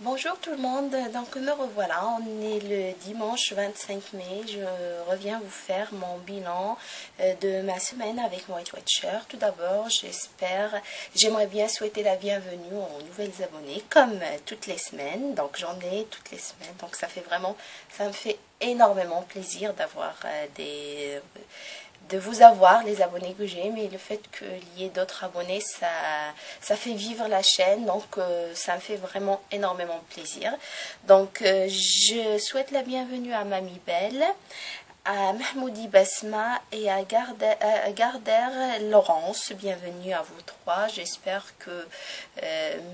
Bonjour tout le monde, donc me revoilà, on est le dimanche 25 mai, je reviens vous faire mon bilan de ma semaine avec Weight Watcher. Tout d'abord, j'aimerais bien souhaiter la bienvenue aux nouvelles abonnés comme toutes les semaines, donc j'en ai toutes les semaines, donc ça me fait énormément plaisir de vous avoir, les abonnés que j'ai, mais le fait qu'il y ait d'autres abonnés, ça fait vivre la chaîne, donc ça me fait vraiment énormément plaisir. Donc je souhaite la bienvenue à Mamie Belle, à Mahmoudi Basma et à Garder Laurence. Bienvenue à vous trois. J'espère que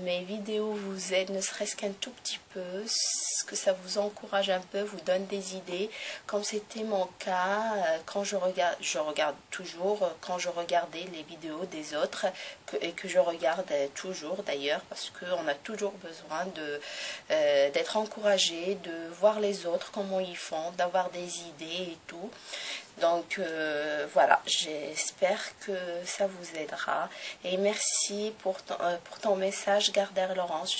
mes vidéos vous aident, ne serait-ce qu'un tout petit peu, que ça vous encourage un peu, vous donne des idées, comme c'était mon cas quand je regarde toujours quand je regardais les vidéos des autres et que je regarde toujours d'ailleurs, parce qu'on a toujours besoin d'être encouragé, de voir les autres comment ils font, d'avoir des idées et tout. Donc voilà, j'espère que ça vous aidera et merci pour ton message, Garder Laurence.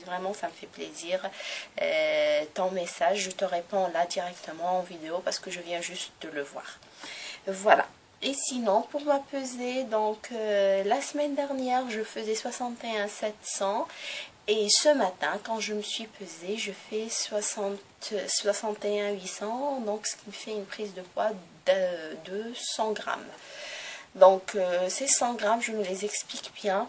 Vraiment, ça me fait plaisir. Ton message, je te réponds là directement en vidéo parce que je viens juste de le voir. Voilà. Et sinon, pour ma pesée, donc la semaine dernière, je faisais 61 700 et ce matin, quand je me suis pesée, je fais 61 800, donc ce qui me fait une prise de poids de 100 grammes. Donc ces 100 grammes, je me les explique bien.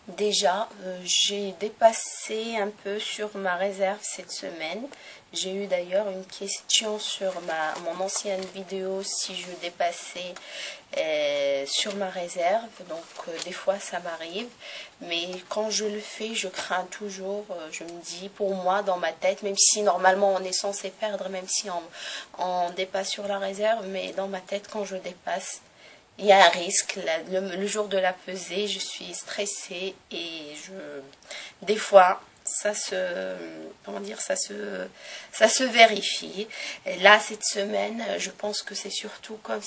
Déjà, j'ai dépassé un peu sur ma réserve cette semaine. J'ai eu d'ailleurs une question sur mon ancienne vidéo si je dépassais sur ma réserve. Donc des fois ça m'arrive. Mais quand je le fais, je crains toujours. Je me dis, pour moi, dans ma tête, même si normalement on est censé perdre, même si on dépasse sur la réserve, mais dans ma tête, quand je dépasse, il y a un risque. Le jour de la pesée, je suis stressée et des fois, comment dire, ça se vérifie. Et là, cette semaine, je pense que c'est surtout comme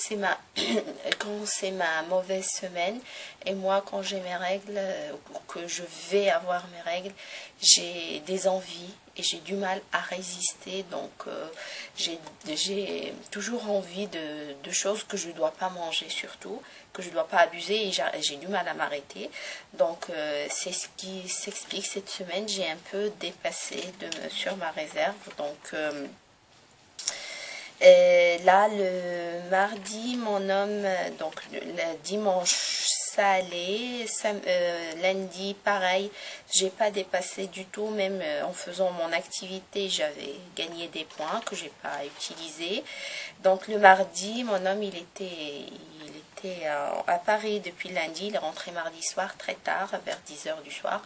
quand c'est ma mauvaise semaine. Et moi, quand j'ai mes règles, ou que je vais avoir mes règles, j'ai des envies et j'ai du mal à résister. Donc, j'ai toujours envie de choses que je ne dois pas manger, surtout, que je ne dois pas abuser et j'ai du mal à m'arrêter. Donc, c'est ce qui s'explique cette semaine. J'ai un peu dépassé sur ma réserve. Donc, là, le mardi, mon homme, donc le dimanche, ça allait. Lundi, pareil, j'ai pas dépassé du tout. Même en faisant mon activité, j'avais gagné des points que j'ai pas utilisés. Donc le mardi, mon homme, il était à Paris depuis lundi. Il est rentré mardi soir très tard, vers 10 heures du soir.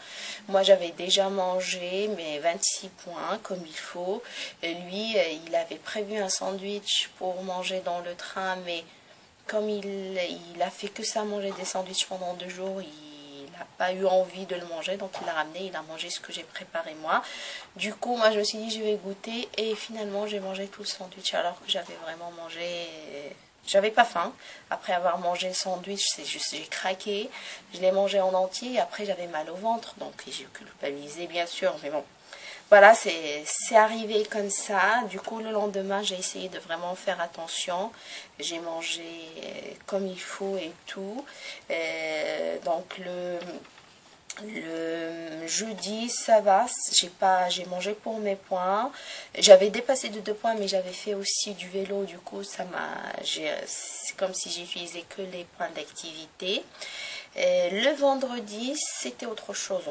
Moi, j'avais déjà mangé mes 26 points comme il faut. Et lui, il avait prévu un sandwich pour manger dans le train, mais comme il a fait que ça, manger des sandwichs pendant 2 jours, il n'a pas eu envie de le manger, donc il l'a ramené, il a mangé ce que j'ai préparé moi. Du coup, moi je me suis dit je vais goûter et finalement j'ai mangé tout le sandwich alors que j'avais vraiment mangé. J'avais pas faim. Après avoir mangé le sandwich, j'ai craqué. Je l'ai mangé en entier et après j'avais mal au ventre, donc j'ai culpabilisé bien sûr, mais bon. Voilà, c'est arrivé comme ça. Du coup, le lendemain, j'ai essayé de vraiment faire attention. J'ai mangé comme il faut et tout. Donc, le jeudi, ça va. J'ai mangé pour mes points. J'avais dépassé de 2 points, mais j'avais fait aussi du vélo. Du coup, c'est comme si j'utilisais que les points d'activité. Le vendredi, c'était autre chose.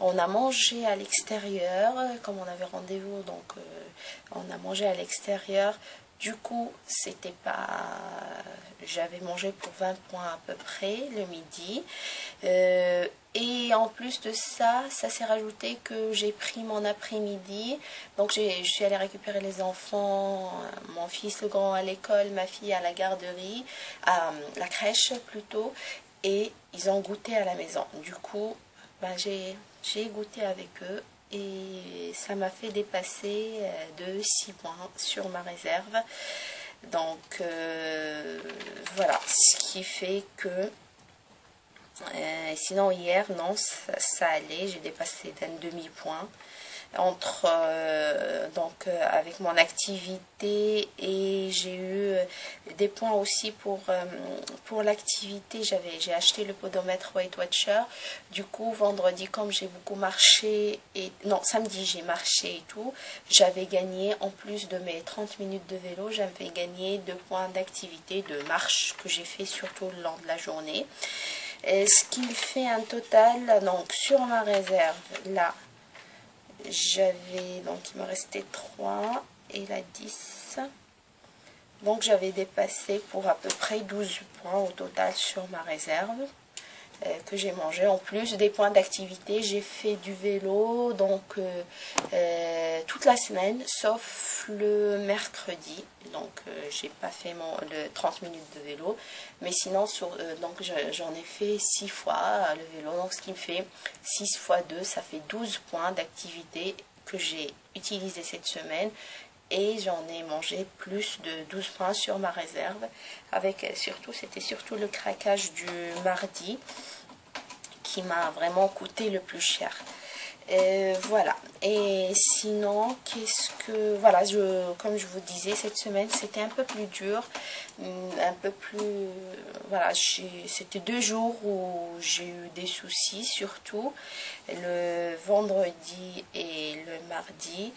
On a mangé à l'extérieur, comme on avait rendez-vous, donc on a mangé à l'extérieur. Du coup, j'avais mangé pour 20 points à peu près le midi. Et en plus de ça, ça s'est rajouté que j'ai pris mon après-midi. Donc je suis allée récupérer les enfants, mon fils le grand à l'école, ma fille à la garderie, à la crèche plutôt. Et ils ont goûté à la maison. Du coup, ben, j'ai goûté avec eux et ça m'a fait dépasser de 6 points sur ma réserve. Donc voilà, ce qui fait que Sinon hier, non, ça allait, j'ai dépassé d'un demi-point entre avec mon activité, et j'ai eu des points aussi pour l'activité. J'ai acheté le podomètre Weight Watcher. Du coup, vendredi, comme j'ai beaucoup marché, et non, samedi j'ai marché et tout, j'avais gagné, en plus de mes 30 minutes de vélo, j'avais gagné 2 points d'activité de marche que j'ai fait surtout le long de la journée. Ce qui fait un total, donc sur ma réserve, là, donc il me restait 3 et la 10. Donc j'avais dépassé pour à peu près 12 points au total sur ma réserve que j'ai mangé. En plus des points d'activité, j'ai fait du vélo donc toute la semaine sauf le mercredi. Donc j'ai pas fait le 30 minutes de vélo, mais sinon donc j'en ai fait 6 fois le vélo. Donc ce qui me fait 6 fois 2, ça fait 12 points d'activité que j'ai utilisé cette semaine. Et j'en ai mangé plus de 12 points sur ma réserve. C'était surtout le craquage du mardi qui m'a vraiment coûté le plus cher. Voilà. Et sinon, voilà, comme je vous disais, cette semaine c'était un peu plus dur, un peu plus, voilà, c'était 2 jours où j'ai eu des soucis, surtout le vendredi et le mardi.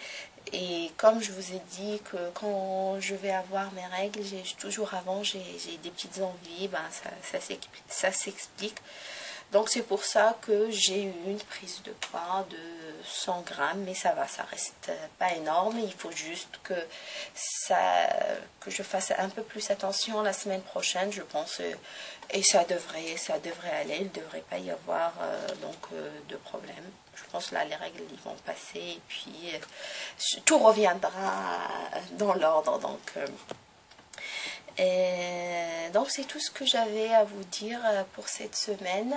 Et comme je vous ai dit que quand je vais avoir mes règles, toujours avant, j'ai des petites envies, ben ça s'explique. Donc c'est pour ça que j'ai eu une prise de poids de 100 grammes, mais ça va, ça reste pas énorme. Il faut juste que je fasse un peu plus attention la semaine prochaine, je pense, et ça devrait aller. Il ne devrait pas y avoir de problème. Je pense là les règles ils vont passer et puis tout reviendra dans l'ordre. Donc c'est tout ce que j'avais à vous dire pour cette semaine,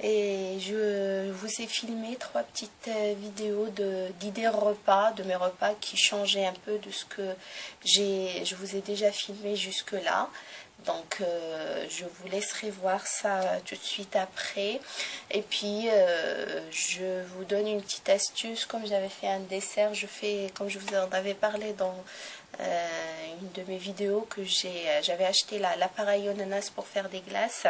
et je vous ai filmé 3 petites vidéos d'idées repas, de mes repas qui changeaient un peu de ce que je vous ai déjà filmé jusque là. Donc je vous laisserai voir ça tout de suite après. Et puis je vous donne une petite astuce. Comme j'avais fait un dessert, comme je vous en avais parlé dans une de mes vidéos, que j'avais acheté l'appareil ananas pour faire des glaces.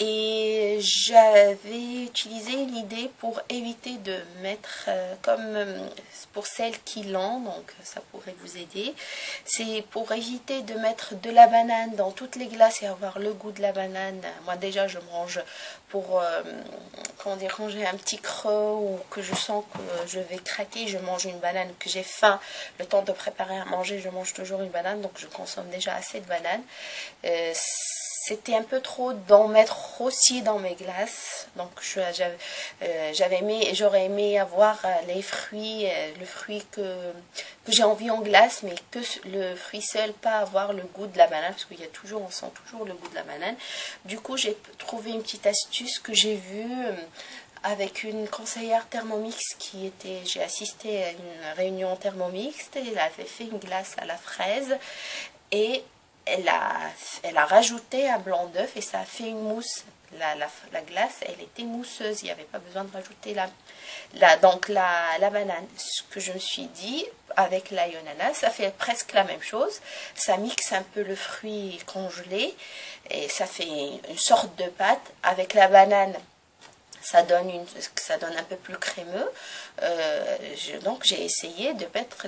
Et j'avais utilisé une idée pour éviter de mettre, pour celles qui l'ont, donc ça pourrait vous aider. C'est pour éviter de mettre de la banane dans toutes les glaces et avoir le goût de la banane. Moi déjà je mange pour, comment dire, quand j'ai un petit creux ou que je sens que je vais craquer, je mange une banane, que j'ai faim, le temps de préparer à manger, je mange toujours une banane, donc je consomme déjà assez de bananes. C'était un peu trop d'en mettre aussi dans mes glaces, donc j'aurais aimé avoir les fruits, le fruit que j'ai envie en glace, mais que le fruit seul, pas avoir le goût de la banane, parce on sent toujours le goût de la banane. Du coup j'ai trouvé une petite astuce que j'ai vue avec une conseillère Thermomix j'ai assisté à une réunion Thermomix, et elle avait fait une glace à la fraise, et elle a rajouté un blanc d'œuf et ça a fait une mousse. La glace, elle était mousseuse, il n'y avait pas besoin de rajouter la banane. Ce que je me suis dit, avec l'ail ananas, ça fait presque la même chose. Ça mixe un peu le fruit congelé et ça fait une sorte de pâte. Avec la banane, ça donne un peu plus crémeux. Donc j'ai essayé de mettre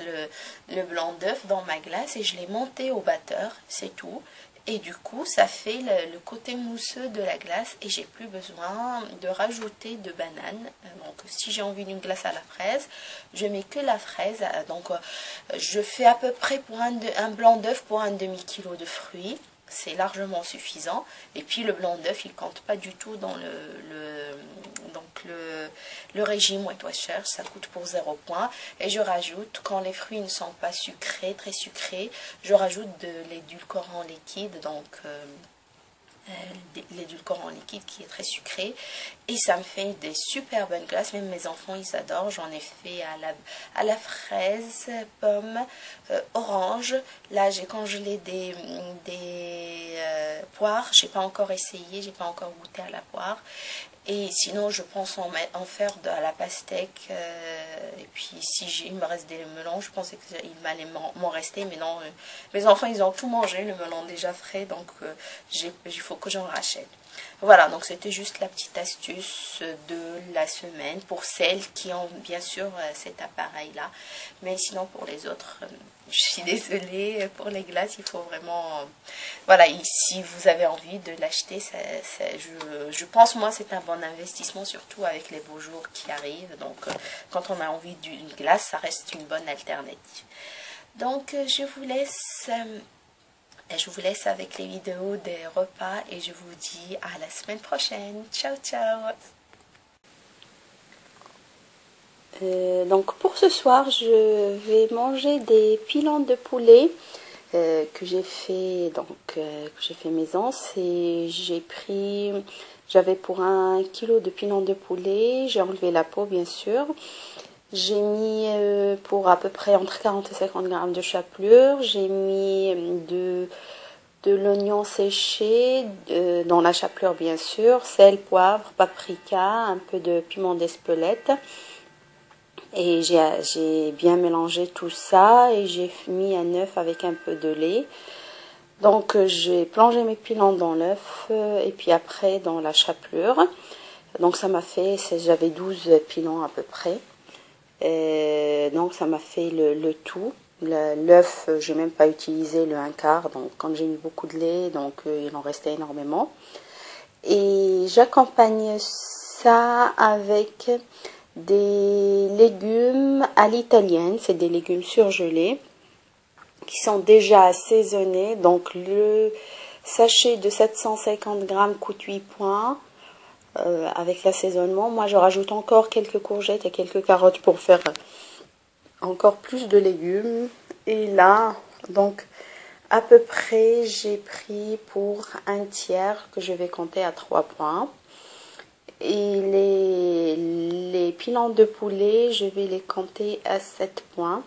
le blanc d'œuf dans ma glace et je l'ai monté au batteur, c'est tout. Et du coup ça fait le côté mousseux de la glace et j'ai plus besoin de rajouter de banane. Donc si j'ai envie d'une glace à la fraise, je mets que la fraise. Donc je fais à peu près pour un blanc d'œuf pour un demi-kilo de fruits. C'est largement suffisant. Et puis le blanc d'œuf, il compte pas du tout dans le régime Weight Watchers, ça coûte pour 0 point. Et je rajoute, quand les fruits ne sont pas sucrés, très sucrés, je rajoute de l'édulcorant liquide, donc l'édulcorant liquide qui est très sucré, et ça me fait des super bonnes glaces. Même mes enfants ils adorent. J'en ai fait à la fraise, pomme, orange. Là j'ai congelé des poires. J'ai pas encore essayé, j'ai pas encore goûté à la poire. Et sinon, je pense en faire à la pastèque. Et puis, si il me reste des melons, je pensais qu'il m'allait m'en rester. Mais non, mes enfants, ils ont tout mangé, le melon déjà frais. Donc, il faut que j'en rachète. Voilà, donc c'était juste la petite astuce de la semaine pour celles qui ont bien sûr cet appareil-là. Mais sinon, pour les autres, je suis désolée. Pour les glaces, il faut vraiment... Voilà, si vous avez envie de l'acheter, je pense, moi, c'est un bon investissement, surtout avec les beaux jours qui arrivent. Donc, quand on a envie d'une glace, ça reste une bonne alternative. Donc, je vous laisse avec les vidéos des repas et je vous dis à la semaine prochaine. Ciao, ciao. Donc pour ce soir, je vais manger des pilons de poulet que j'ai fait maison. J'avais pour 1 kilo de pilons de poulet, j'ai enlevé la peau bien sûr. J'ai mis pour à peu près entre 40 et 50 grammes de chapelure. J'ai mis de l'oignon séché dans la chapelure bien sûr, sel, poivre, paprika, un peu de piment d'Espelette. Et j'ai bien mélangé tout ça et j'ai mis un œuf avec un peu de lait. Donc j'ai plongé mes pilons dans l'œuf et puis après dans la chapelure. Donc ça m'a fait, j'avais 12 pilons à peu près. Donc ça m'a fait le tout. L'œuf, j'ai même pas utilisé le 1/4, donc quand j'ai mis beaucoup de lait, donc il en restait énormément. Et j'accompagne ça avec des légumes à l'italienne, c'est des légumes surgelés qui sont déjà assaisonnés. Donc le sachet de 750 grammes coûte 8 points. Avec l'assaisonnement, moi je rajoute encore quelques courgettes et quelques carottes pour faire encore plus de légumes. Et là, donc à peu près, j'ai pris pour 1/3 que je vais compter à 3 points. Et les pilons de poulet, je vais les compter à 7 points,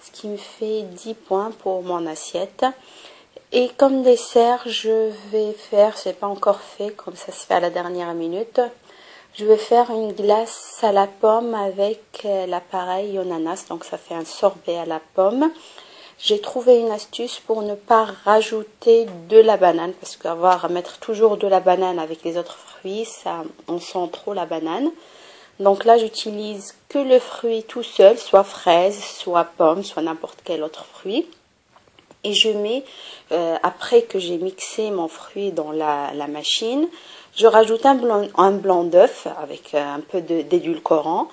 ce qui me fait 10 points pour mon assiette. Et comme dessert, je vais faire, c'est pas encore fait, comme ça se fait à la dernière minute, je vais faire une glace à la pomme avec l'appareil Yonanas, donc ça fait un sorbet à la pomme. J'ai trouvé une astuce pour ne pas rajouter de la banane, parce qu'avoir à mettre toujours de la banane avec les autres fruits, ça, on sent trop la banane. Donc là, j'utilise que le fruit tout seul, soit fraise, soit pomme, soit n'importe quel autre fruit. Et je mets, après que j'ai mixé mon fruit dans la machine, je rajoute un blanc d'œuf avec un peu d'édulcorant.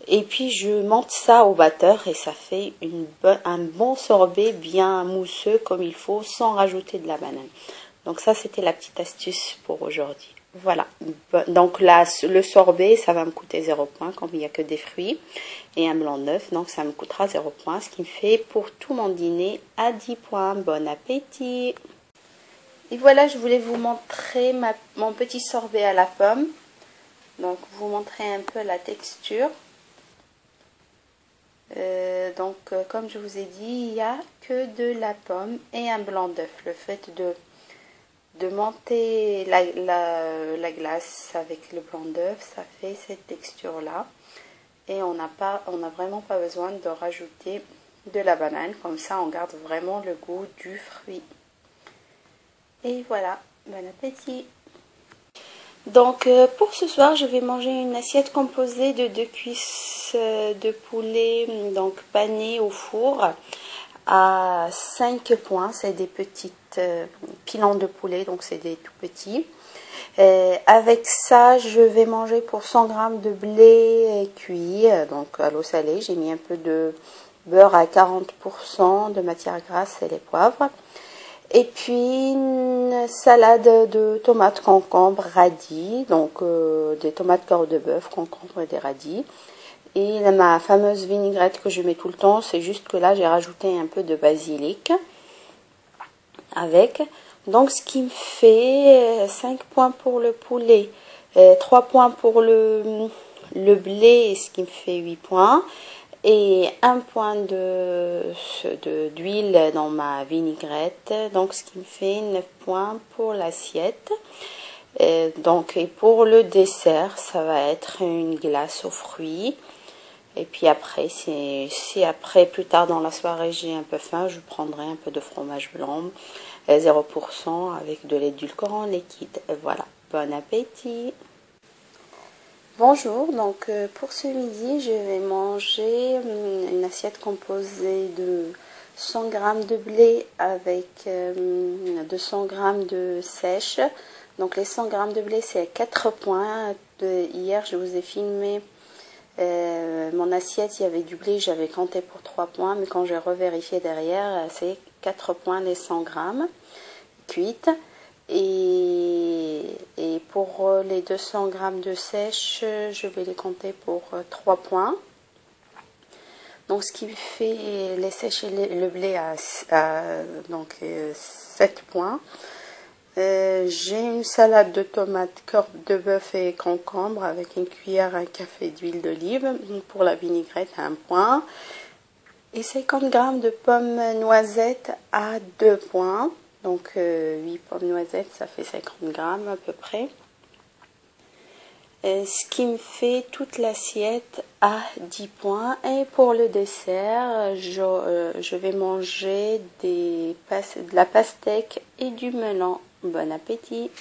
Et puis je monte ça au batteur et ça fait un bon sorbet bien mousseux comme il faut sans rajouter de la banane. Donc ça c'était la petite astuce pour aujourd'hui. Voilà, donc là le sorbet ça va me coûter 0 points comme il n'y a que des fruits et un blanc d'œuf, donc ça me coûtera 0 points, ce qui me fait pour tout mon dîner à 10 points. Bon appétit! Et voilà, je voulais vous montrer mon petit sorbet à la pomme. Donc vous montrer un peu la texture. Comme je vous ai dit, il n'y a que de la pomme et un blanc d'œuf. Le fait de monter la glace avec le blanc d'œuf, ça fait cette texture là. Et on n'a vraiment pas besoin de rajouter de la banane. Comme ça, on garde vraiment le goût du fruit. Et voilà, bon appétit! Donc pour ce soir, je vais manger une assiette composée de 2 cuisses de poulet donc panées au four à 5 points. C'est des petites pilons de poulet, donc c'est des tout petits. Avec ça, je vais manger pour 100 g de blé cuit, donc à l'eau salée. J'ai mis un peu de beurre à 40% de matière grasse et les poivres. Et puis une salade de tomates, concombres, radis, donc des tomates cœur de bœuf, concombres et des radis. Et ma fameuse vinaigrette que je mets tout le temps, c'est juste que là j'ai rajouté un peu de basilic avec. Donc ce qui me fait 5 points pour le poulet, 3 points pour le blé, ce qui me fait 8 points. Et 1 point d'huile dans ma vinaigrette, donc ce qui me fait 9 points pour l'assiette. Et pour le dessert, ça va être une glace aux fruits. Et puis après, si après, plus tard dans la soirée, j'ai un peu faim, je prendrai un peu de fromage blanc, 0% avec de l'édulcorant liquide. Et voilà, bon appétit! Bonjour, donc pour ce midi, je vais manger une assiette composée de 100 g de blé avec 200 g de sèche. Donc les 100 g de blé, c'est 4 points. Hier, je vous ai filmé mon assiette, il y avait du blé, j'avais compté pour 3 points, mais quand j'ai revérifié derrière, c'est 4 points les 100 g cuites. Et pour les 200 g de sèche, je vais les compter pour 3 points. Donc ce qui fait les sèches et le blé à 7 points. J'ai une salade de tomates, corbe de bœuf et concombre avec une cuillère à café d'huile d'olive. Pour la vinaigrette, 1 point. Et 50 g de pommes noisettes à 2 points. Donc 8 pommes noisettes, ça fait 50 g à peu près. Ce qui me fait toute l'assiette à 10 points. Et pour le dessert, je vais manger de la pastèque et du melon. Bon appétit!